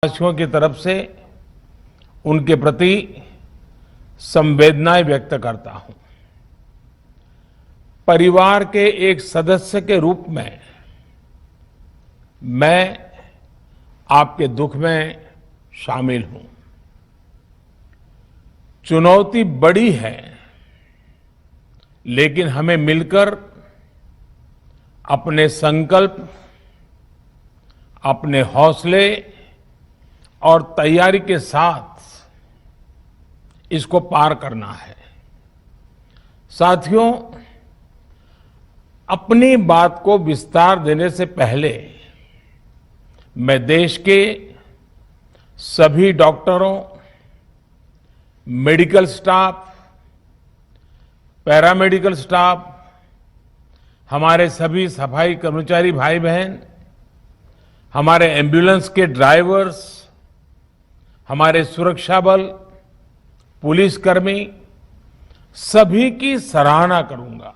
देशवासियों की तरफ से उनके प्रति संवेदनाएं व्यक्त करता हूं। परिवार के एक सदस्य के रूप में मैं आपके दुख में शामिल हूं। चुनौती बड़ी है, लेकिन हमें मिलकर अपने संकल्प, अपने हौसले और तैयारी के साथ इसको पार करना है। साथियों, अपनी बात को विस्तार देने से पहले मैं देश के सभी डॉक्टरों, मेडिकल स्टाफ, पैरामेडिकल स्टाफ, हमारे सभी सफाई कर्मचारी भाई बहन, हमारे एम्बुलेंस के ड्राइवर्स, हमारे सुरक्षा बल, पुलिसकर्मी, सभी की सराहना करूंगा।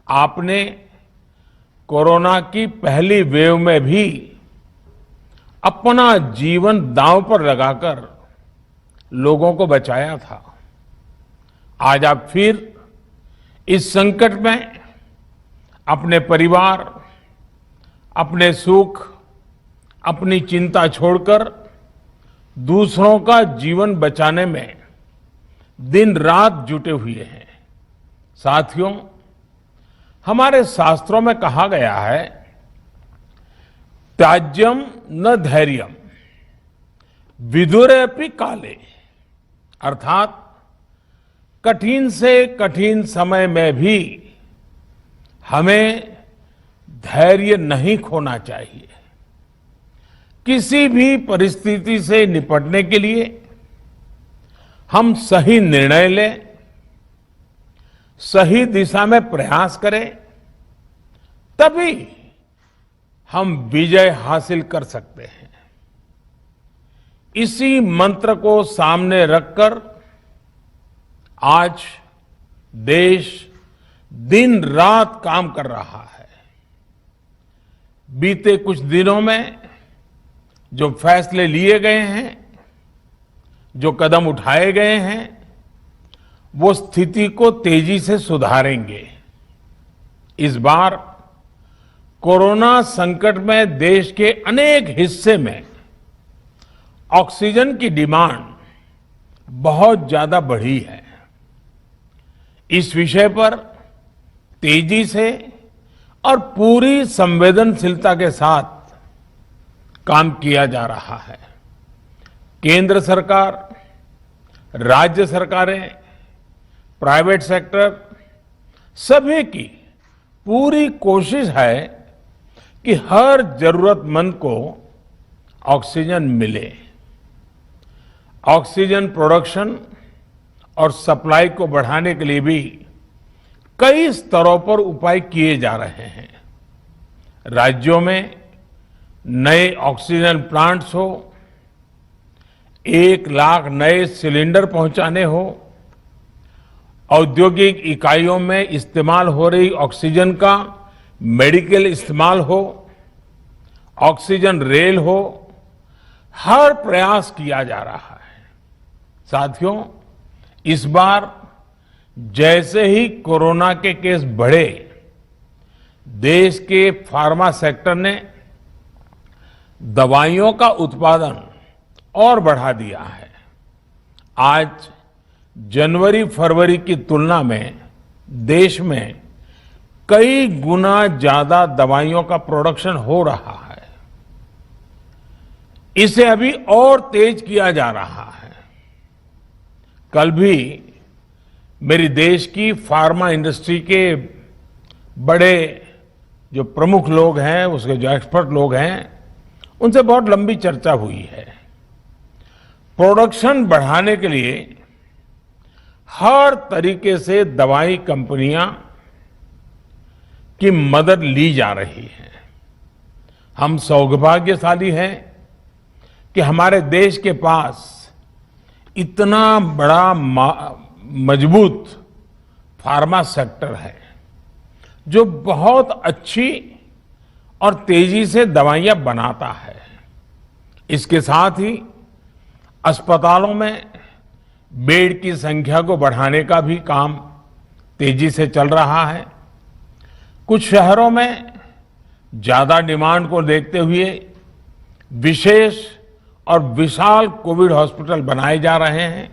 आपने कोरोना की पहली वेव में भी अपना जीवन दांव पर लगाकर लोगों को बचाया था। आज आप फिर इस संकट में अपने परिवार, अपने सुख, अपनी चिंता छोड़कर दूसरों का जीवन बचाने में दिन रात जुटे हुए हैं। साथियों, हमारे शास्त्रों में कहा गया है, त्याज्यम न धैर्यम विदुरेऽपि काले, अर्थात कठिन से कठिन समय में भी हमें धैर्य नहीं खोना चाहिए। किसी भी परिस्थिति से निपटने के लिए हम सही निर्णय लें, सही दिशा में प्रयास करें, तभी हम विजय हासिल कर सकते हैं। इसी मंत्र को सामने रखकर आज देश दिन रात काम कर रहा है। बीते कुछ दिनों में जो फैसले लिए गए हैं, जो कदम उठाए गए हैं, वो स्थिति को तेजी से सुधारेंगे। इस बार कोरोना संकट में देश के अनेक हिस्से में ऑक्सीजन की डिमांड बहुत ज्यादा बढ़ी है। इस विषय पर तेजी से और पूरी संवेदनशीलता के साथ काम किया जा रहा है। केंद्र सरकार, राज्य सरकारें, प्राइवेट सेक्टर, सभी की पूरी कोशिश है कि हर जरूरतमंद को ऑक्सीजन मिले। ऑक्सीजन प्रोडक्शन और सप्लाई को बढ़ाने के लिए भी कई स्तरों पर उपाय किए जा रहे हैं। राज्यों में नए ऑक्सीजन प्लांट्स हो, 1 लाख नए सिलेंडर पहुंचाने हो, औद्योगिक इकाइयों में इस्तेमाल हो रही ऑक्सीजन का मेडिकल इस्तेमाल हो, ऑक्सीजन रेल हो, हर प्रयास किया जा रहा है। साथियों, इस बार जैसे ही कोरोना के केस बढ़े, देश के फार्मा सेक्टर ने दवाइयों का उत्पादन और बढ़ा दिया है। आज जनवरी फरवरी की तुलना में देश में कई गुना ज्यादा दवाइयों का प्रोडक्शन हो रहा है। इसे अभी और तेज किया जा रहा है। कल भी मेरी देश की फार्मा इंडस्ट्री के बड़े जो प्रमुख लोग हैं, उसके जो एक्सपर्ट लोग हैं, उनसे बहुत लंबी चर्चा हुई है। प्रोडक्शन बढ़ाने के लिए हर तरीके से दवाई कंपनियां की मदद ली जा रही है। हम सौभाग्यशाली हैं कि हमारे देश के पास इतना बड़ा मजबूत फार्मा सेक्टर है, जो बहुत अच्छी और तेजी से दवाइयां बनाता है। इसके साथ ही अस्पतालों में बेड की संख्या को बढ़ाने का भी काम तेजी से चल रहा है। कुछ शहरों में ज्यादा डिमांड को देखते हुए विशेष और विशाल कोविड हॉस्पिटल बनाए जा रहे हैं।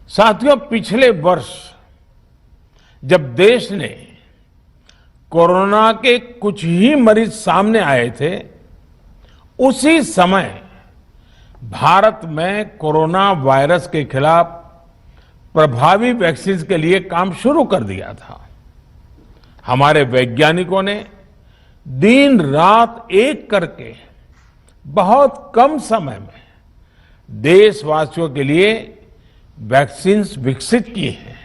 साथियों, पिछले वर्ष जब देश ने कोरोना के कुछ ही मरीज सामने आए थे, उसी समय भारत में कोरोना वायरस के खिलाफ प्रभावी वैक्सीन के लिए काम शुरू कर दिया था। हमारे वैज्ञानिकों ने दिन रात एक करके बहुत कम समय में देशवासियों के लिए वैक्सीन विकसित की है।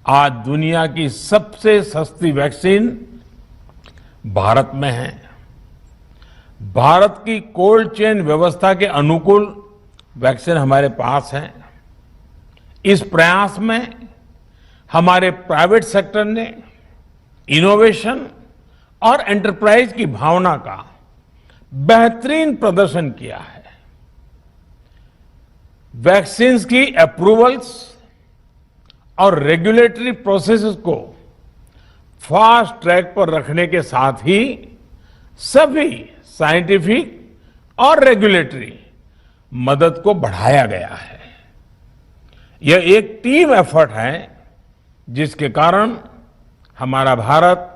आज दुनिया की सबसे सस्ती वैक्सीन भारत में है। भारत की कोल्ड चेन व्यवस्था के अनुकूल वैक्सीन हमारे पास है। इस प्रयास में हमारे प्राइवेट सेक्टर ने इनोवेशन और एंटरप्राइज की भावना का बेहतरीन प्रदर्शन किया है। वैक्सीन्स की अप्रूवल्स और रेगुलेटरी प्रोसेसेस को फास्ट ट्रैक पर रखने के साथ ही सभी साइंटिफिक और रेगुलेटरी मदद को बढ़ाया गया है। यह एक टीम एफर्ट है जिसके कारण हमारा Bharat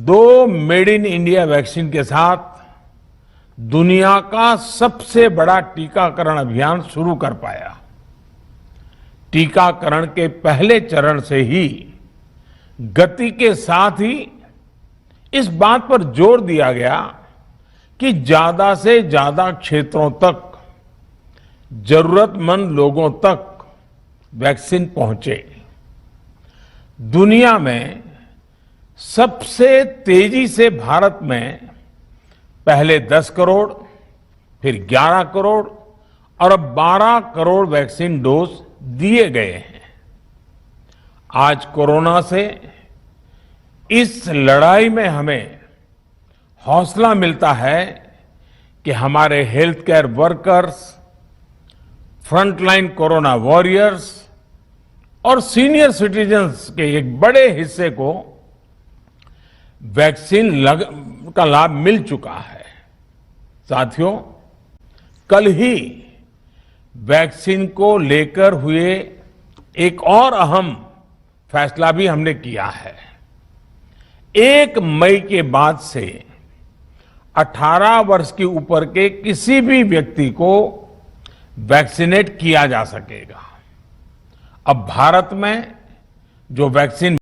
2 made in India vaccine के साथ दुनिया का सबसे बड़ा टीकाकरण अभियान शुरू कर पाया। टीकाकरण के पहले चरण से ही गति के साथ ही इस बात पर जोर दिया गया कि ज्यादा से ज्यादा क्षेत्रों तक, जरूरतमंद लोगों तक वैक्सीन पहुंचे। दुनिया में सबसे तेजी से भारत में पहले 10 करोड़, फिर 11 करोड़ और अब 12 करोड़ वैक्सीन डोज दिए गए हैं। आज कोरोना से इस लड़ाई में हमें हौसला मिलता है कि हमारे health care workers, frontline corona warriors और सीनियर सिटीजन्स के एक बड़े हिस्से को वैक्सीन का लाभ मिल चुका है। साथियों, कल ही वैक्सीन को लेकर हुए एक और अहम फैसला भी हमने किया है। 1 मई के बाद से 18 वर्ष के ऊपर के किसी भी व्यक्ति को वैक्सीनेट किया जा सकेगा। अब भारत में जो वैक्सीन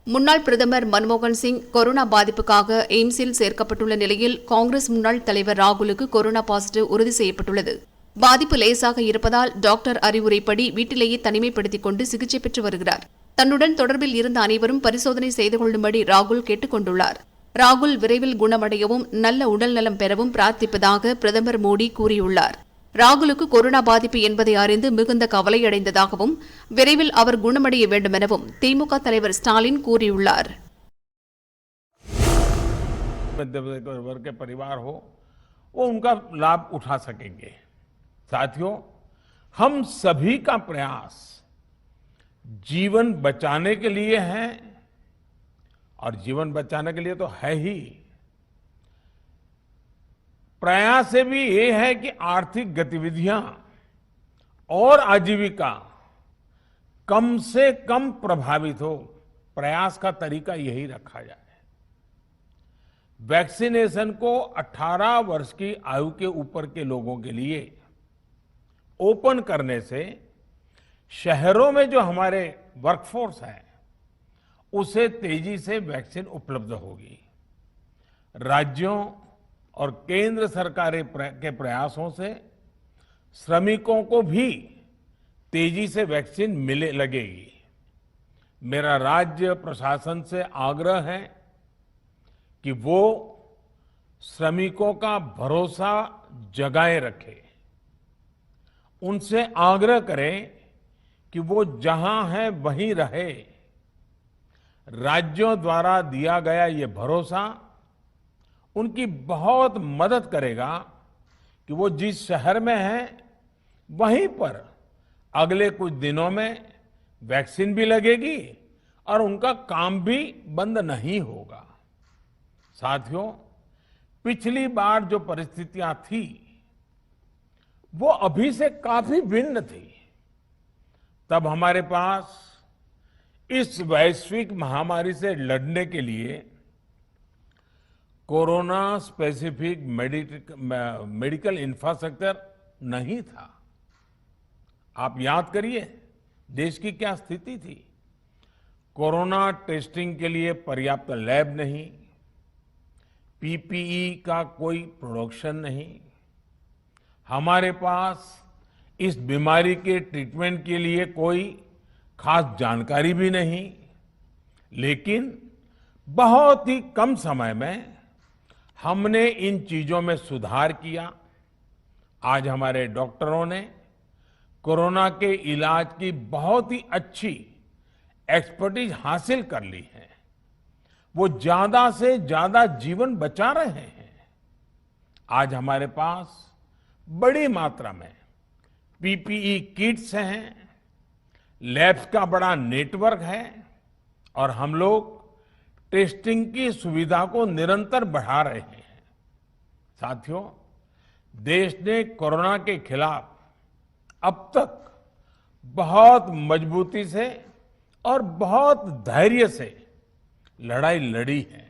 முன்னாள் பிரதமர் மன்மோகன் சிங் கொரோனா பாதிப்புக்காக எய்ம்ஸில் சேர்க்கப்பட்டுள்ள நிலையில் காங்கிரஸ் முன்னாள் தலைவர் ராகுலுக்கு கொரோனா பாசிட்டிவ் உறுதி செய்யப்பட்டுள்ளது. பாதிப்பு லேசாக இருப்பதால் டாக்டர் அறிவுரைப்படி வீட்டிலேயே தனிமைப்படுத்திக் கொண்டு சிகிச்சை பெற்று வருகிறார். தன்னுடன் தொடர்பில் இருந்த அனைவரும் பரிசோதனை செய்து கொள்ளும்படி ராகுல் கேட்டுக் கொண்டுள்ளார். ராகுல் விரைவில் குணமடையவும் நல்ல உடல்நலம் பெறவும் பிரார்த்திப்பதாக பிரதமர் மோடி கூறியுள்ளார். ராகுலுக்கு கொரோனா பாதிப்பு என்பதை அறிந்து மிகுந்த கவலையடைந்ததாகவும் விரைவில் அவர் குணமடைய வேண்டும் எனவும் திமுக தலைவர் ஸ்டாலின் கூறியுள்ளார். वर्ग के परिवार हो वो उनका लाभ उठा सकेंगे। साथियों, हम सभी का प्रयास जीवन बचाने के लिए है और जीवन बचाने के लिए तो है ही, प्रयास से भी ये है कि आर्थिक गतिविधियां और आजीविका कम से कम प्रभावित हो। प्रयास का तरीका यही रखा जाए। वैक्सीनेशन को 18 वर्ष की आयु के ऊपर के लोगों के लिए ओपन करने से शहरों में जो हमारे वर्कफोर्स है उसे तेजी से वैक्सीन उपलब्ध होगी। राज्यों और केंद्र सरकार के प्रयासों से श्रमिकों को भी तेजी से वैक्सीन मिले लगेगी। मेरा राज्य प्रशासन से आग्रह है कि वो श्रमिकों का भरोसा जगाए रखे। उनसे आग्रह करें कि वो जहां है वहीं रहे। राज्यों द्वारा दिया गया ये भरोसा उनकी बहुत मदद करेगा कि वो जिस शहर में हैं वहीं पर अगले कुछ दिनों में वैक्सीन भी लगेगी और उनका काम भी बंद नहीं होगा। साथियों, पिछली बार जो परिस्थितियां थी वो अभी से काफी भिन्न थी। तब हमारे पास इस वैश्विक महामारी से लड़ने के लिए कोरोना स्पेसिफिक मेडिकल इंफ्रास्ट्रक्चर नहीं था। आप याद करिए देश की क्या स्थिति थी। कोरोना टेस्टिंग के लिए पर्याप्त लैब नहीं, पीपीई का कोई प्रोडक्शन नहीं, हमारे पास इस बीमारी के ट्रीटमेंट के लिए कोई खास जानकारी भी नहीं। लेकिन बहुत ही कम समय में हमने इन चीजों में सुधार किया। आज हमारे डॉक्टरों ने कोरोना के इलाज की बहुत ही अच्छी एक्सपर्टीज हासिल कर ली है। वो ज्यादा से ज्यादा जीवन बचा रहे हैं। आज हमारे पास बड़ी मात्रा में पीपीई किट्स हैं, लैब्स का बड़ा नेटवर्क है और हम लोग टेस्टिंग की सुविधा को निरंतर बढ़ा रहे हैं। साथियों, देश ने कोरोना के खिलाफ अब तक बहुत मजबूती से और बहुत धैर्य से लड़ाई लड़ी है।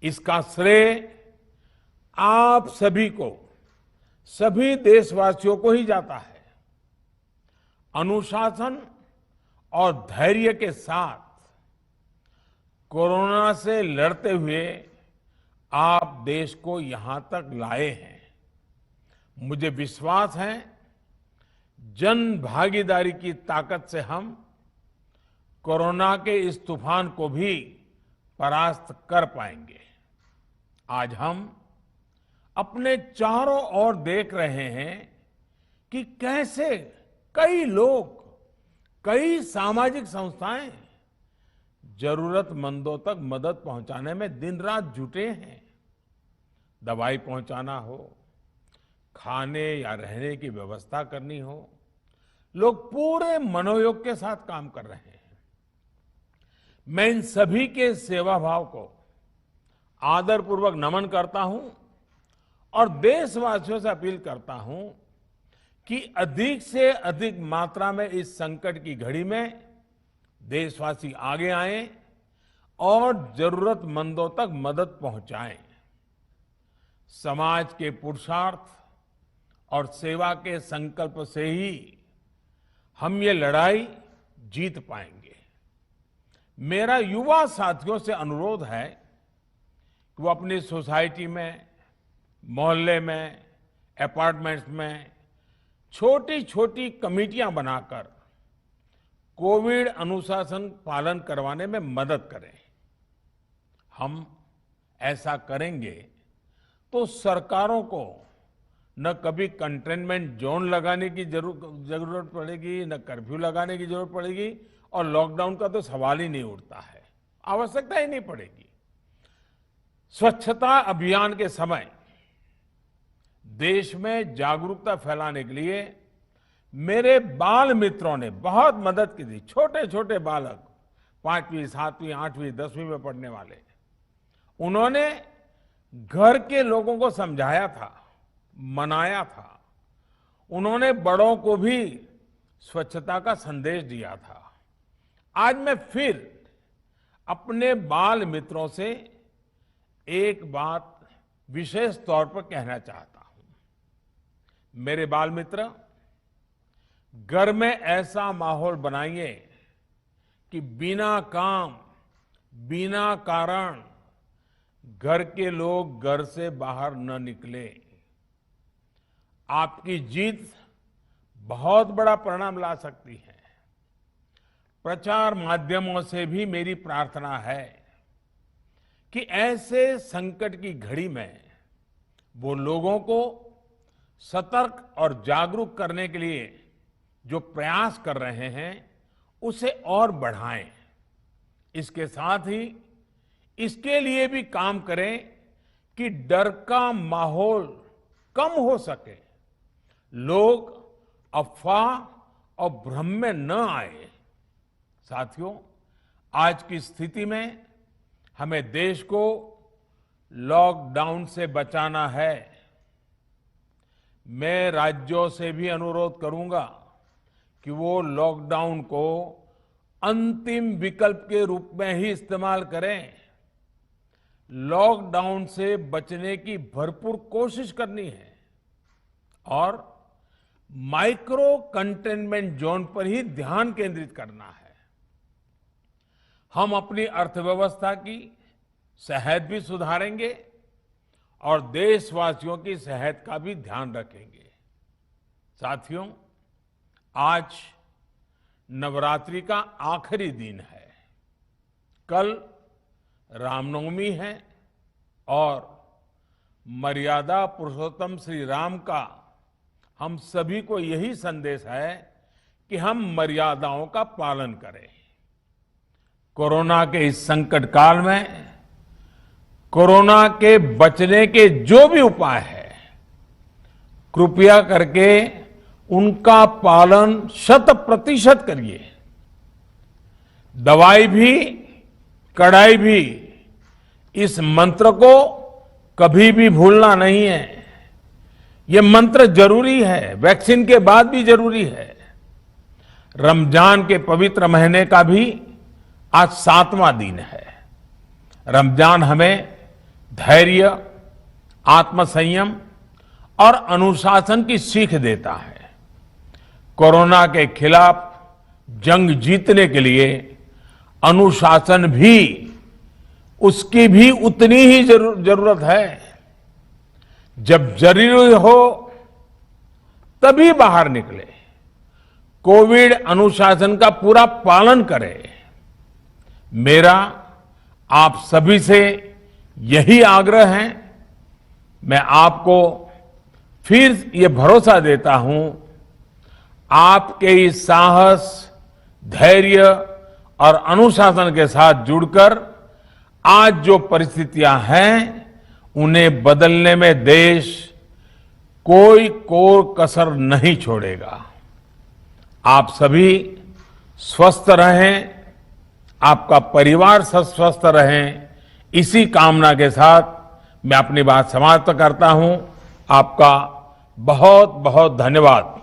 इसका श्रेय आप सभी को, सभी देशवासियों को ही जाता है। अनुशासन और धैर्य के साथ कोरोना से लड़ते हुए आप देश को यहां तक लाए हैं। मुझे विश्वास है जन भागीदारी की ताकत से हम कोरोना के इस तूफान को भी परास्त कर पाएंगे। आज हम अपने चारों ओर देख रहे हैं कि कैसे कई लोग, कई सामाजिक संस्थाएं जरूरतमंदों तक मदद पहुंचाने में दिन रात जुटे हैं। दवाई पहुंचाना हो, खाने या रहने की व्यवस्था करनी हो, लोग पूरे मनोयोग के साथ काम कर रहे हैं। मैं इन सभी के सेवा भाव को आदरपूर्वक नमन करता हूं और देशवासियों से अपील करता हूं कि अधिक से अधिक मात्रा में इस संकट की घड़ी में देशवासी आगे आएं और जरूरतमंदों तक मदद पहुंचाएं। समाज के पुरुषार्थ और सेवा के संकल्प से ही हम ये लड़ाई जीत पाएंगे। मेरा युवा साथियों से अनुरोध है कि वो अपनी सोसाइटी में, मोहल्ले में, अपार्टमेंट्स में छोटी छोटी कमेटियां बनाकर कोविड अनुशासन पालन करवाने में मदद करें। हम ऐसा करेंगे तो सरकारों को न कभी कंटेनमेंट जोन लगाने की जरूरत पड़ेगी, न कर्फ्यू लगाने की जरूरत पड़ेगी और लॉकडाउन का तो सवाल ही नहीं उठता है, आवश्यकता ही नहीं पड़ेगी। स्वच्छता अभियान के समय देश में जागरूकता फैलाने के लिए मेरे बाल मित्रों ने बहुत मदद की थी। छोटे छोटे बालक, 5वीं, 7वीं, 8वीं, 10वीं में पढ़ने वाले, उन्होंने घर के लोगों को समझाया था, मनाया था। उन्होंने बड़ों को भी स्वच्छता का संदेश दिया था। आज मैं फिर अपने बाल मित्रों से एक बात विशेष तौर पर कहना चाहता हूं। मेरे बाल मित्र, घर में ऐसा माहौल बनाइए कि बिना काम, बिना कारण घर के लोग घर से बाहर न निकले। आपकी जीत बहुत बड़ा परिणाम ला सकती है। प्रचार माध्यमों से भी मेरी प्रार्थना है कि ऐसे संकट की घड़ी में वो लोगों को सतर्क और जागरूक करने के लिए जो प्रयास कर रहे हैं उसे और बढ़ाएं। इसके साथ ही इसके लिए भी काम करें कि डर का माहौल कम हो सके, लोग अफवाह और भ्रम में न आए। साथियों, आज की स्थिति में हमें देश को लॉकडाउन से बचाना है। मैं राज्यों से भी अनुरोध करूंगा कि वो लॉकडाउन को अंतिम विकल्प के रूप में ही इस्तेमाल करें। लॉकडाउन से बचने की भरपूर कोशिश करनी है और माइक्रो कंटेनमेंट जोन पर ही ध्यान केंद्रित करना है। हम अपनी अर्थव्यवस्था की सेहत भी सुधारेंगे और देशवासियों की सेहत का भी ध्यान रखेंगे। साथियों, आज नवरात्रि का आखिरी दिन है। कल रामनवमी है और मर्यादा पुरुषोत्तम श्री राम का हम सभी को यही संदेश है कि हम मर्यादाओं का पालन करें। कोरोना के इस संकट काल में कोरोना के बचने के जो भी उपाय है, कृपया करके उनका पालन 100% करिए। दवाई भी कड़ाई भी, इस मंत्र को कभी भी भूलना नहीं है। ये मंत्र जरूरी है, वैक्सीन के बाद भी जरूरी है। रमजान के पवित्र महीने का भी आज 7वां दिन है। रमजान हमें धैर्य, आत्मसंयम और अनुशासन की सीख देता है। कोरोना के खिलाफ जंग जीतने के लिए अनुशासन भी, उसकी भी उतनी ही जरूरत है। जब जरूरी हो तभी बाहर निकले। कोविड अनुशासन का पूरा पालन करें। मेरा आप सभी से यही आग्रह है। मैं आपको फिर ये भरोसा देता हूं, आपके इस साहस, धैर्य और अनुशासन के साथ जुड़कर आज जो परिस्थितियां हैं उन्हें बदलने में देश कोई कसर नहीं छोड़ेगा। आप सभी स्वस्थ रहें, आपका परिवार स्वस्थ रहे, इसी कामना के साथ मैं अपनी बात समाप्त करता हूं। आपका बहुत बहुत धन्यवाद।